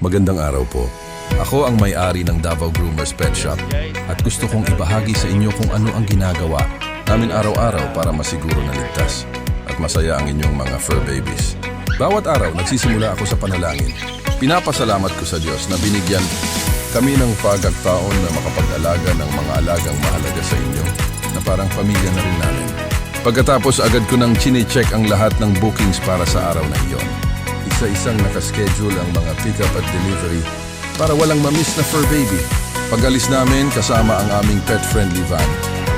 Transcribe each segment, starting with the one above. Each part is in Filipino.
Magandang araw po. Ako ang may-ari ng Davao Groomers Pet Shop at gusto kong ibahagi sa inyo kung ano ang ginagawa namin araw-araw para masiguro na ligtas at masaya ang inyong mga fur babies. Bawat araw nagsisimula ako sa panalangin. Pinapasalamat ko sa Diyos na binigyan kami ng pagkakataon na makapag-alaga ng mga alagang mahalaga sa inyo na parang pamilya na rin namin. Pagkatapos agad ko nang chine-check ang lahat ng bookings para sa araw na iyon. Isa-isang nakaschedule ang mga pick-up at delivery para walang mamiss na fur baby. Pag-alis namin kasama ang aming pet-friendly van,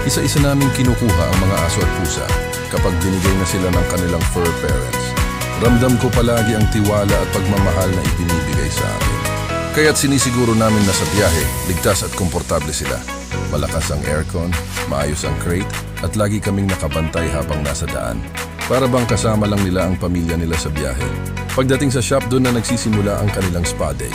isa-isa namin kinukuha ang mga aso at pusa kapag binigay na sila ng kanilang fur parents. Ramdam ko palagi ang tiwala at pagmamahal na ibinibigay sa amin. Kaya't sinisiguro namin na sa biyahe, ligtas at komportable sila. Malakas ang aircon, maayos ang crate, at lagi kaming nakabantay habang nasa daan. Para bang kasama lang nila ang pamilya nila sa biyahe. Pagdating sa shop, doon na nagsisimula ang kanilang spa day.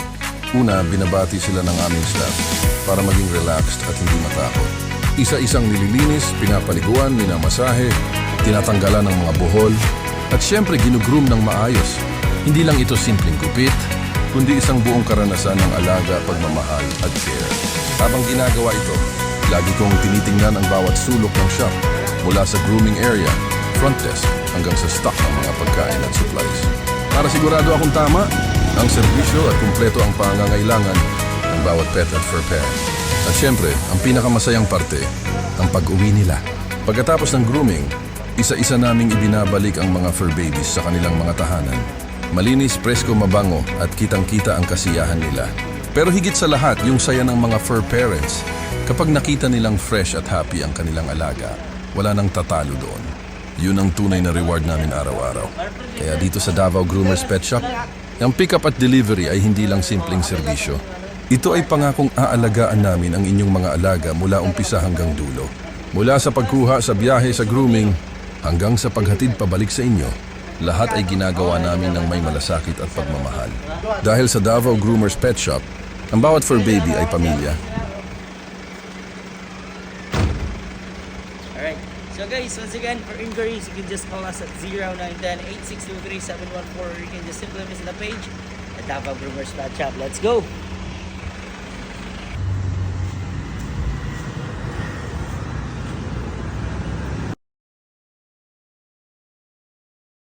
Una, binabati sila ng aming staff para maging relaxed at hindi matakot. Isa-isang nililinis, pinapaliguan, minamasahe, tinatanggalan ng mga buhol, at syempre ginugroom ng maayos. Hindi lang ito simpleng gupit, kundi isang buong karanasan ng alaga, pagmamahal at care. Habang ginagawa ito, lagi kong tinitingnan ang bawat sulok ng shop, mula sa grooming area, front desk, hanggang sa stock ng mga pagkain at supplies. Para sigurado akong tama, ang serbisyo at kumpleto ang pangangailangan ng bawat pet at fur parent. At syempre, ang pinakamasayang parte, ang pag-uwi nila. Pagkatapos ng grooming, isa-isa naming ibinabalik ang mga fur babies sa kanilang mga tahanan. Malinis, presko, mabango at kitang-kita ang kasiyahan nila. Pero higit sa lahat, yung saya ng mga fur parents. Kapag nakita nilang fresh at happy ang kanilang alaga, wala nang tatalo doon. Yun ang tunay na reward namin araw-araw. Kaya dito sa Davao Groomers Pet Shop, ang pick-up at delivery ay hindi lang simpleng serbisyo. Ito ay pangakong aalagaan namin ang inyong mga alaga mula umpisa hanggang dulo. Mula sa pagkuha sa biyahe sa grooming hanggang sa paghatid pabalik sa inyo, lahat ay ginagawa namin ng may malasakit at pagmamahal. Dahil sa Davao Groomers Pet Shop, ang bawat fur baby ay pamilya. Alright, so guys, once again, for inquiries, you can just call us at 0910-8623-714 or you can just simply visit the page at Davao Groomers Pet Shop. Let's go!